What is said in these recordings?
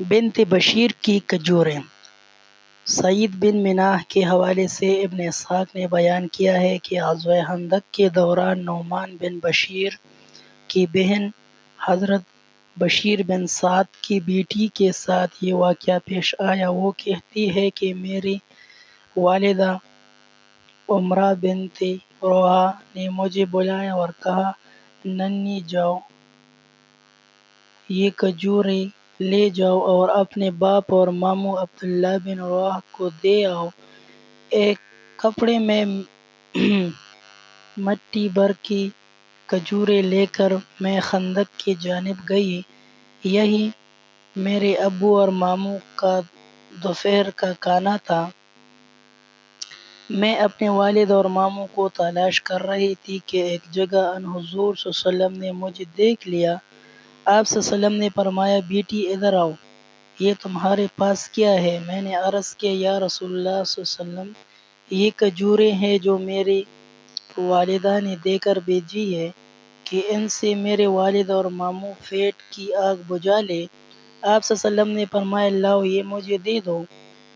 بنت بشیر کی کھجوریں۔ سعید بن مناح کے حوالے سے ابن اسحاق نے بیان کیا ہے کہ غزوہ خندق کے دوران نعمان بن بشیر کی بہن حضرت بشیر بن سعد کی بیٹی کے ساتھ یہ واقعہ پیش آیا۔ وہ کہتی ہے کہ میری والدہ عمرہ بنت رواحہ نے مجھے بلایا اور کہا، ننھی جاؤ، یہ کھجوریں لے جاؤ اور اپنے باپ اور ماموں عبداللہ بن رواحہ کو دے آؤ۔ ایک کپڑے میں مٹی بھر کی کھجوریں لے کر میں خندق کی جانب گئی۔ یہی میرے ابو اور ماموں کا دوپہر کا کھانا تھا۔ میں اپنے والد اور ماموں کو تلاش کر رہی تھی کہ ایک جگہ ان حضور صلی اللہ علیہ وسلم نے مجھے دیکھ لیا۔ آپ صلی اللہ علیہ وسلم نے فرمایا، بیٹی ادھر آؤ، یہ تمہارے پاس کیا ہے؟ میں نے عرض کیا، یا رسول اللہ صلی اللہ علیہ وسلم، یہ کھجوریں ہیں جو میری والدہ نے دے کر بھیجی ہے کہ ان سے میرے والد اور ماموں پیٹ کی آگ بجھا لیں۔ آپ صلی اللہ علیہ وسلم نے فرمایا، لاؤ، یہ مجھے دے دو۔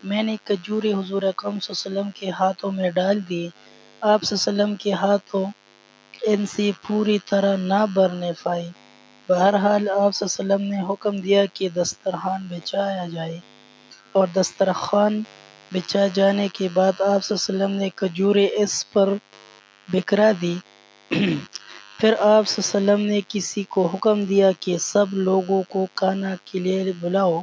میں نے کھجوریں حضور اکرم صلی اللہ علیہ وسلم کے ہاتھوں میں ڈال دی۔ آپ صلی اللہ علیہ وسلم کے ہاتھوں ان سے پوری طرح نہ بھرنے پائے۔ بہرحال آپ صلی اللہ علیہ وسلم نے حکم دیا کہ دسترخوان بچھایا جائے، اور دسترخوان بچھا جانے کے بعد آپ صلی اللہ علیہ وسلم نے کھجوریں اس پر بکھرا دی۔ پھر آپ صلی اللہ علیہ وسلم نے کسی کو حکم دیا کہ سب لوگوں کو کھانا کے لیے بلاؤ۔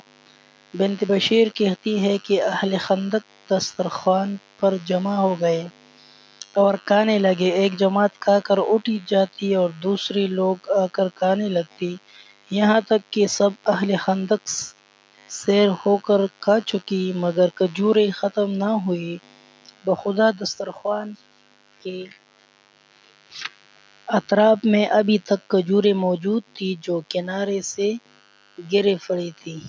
بنت بشیر کہتی ہے کہ اہل خندق دسترخوان پر جمع ہو گئے اور کھانے لگے۔ ایک جماعت کھا کر اٹھ جاتی اور دوسری لوگ آ کر کھانے لگتی، یہاں تک کہ سب اہل خندق سیر ہو کر کھا چکی، مگر کھجوریں ختم نہ ہوئی۔ بخدا دسترخوان کے اطراف میں ابھی تک کھجوریں موجود تھیں جو کنارے سے گر پڑی تھیں۔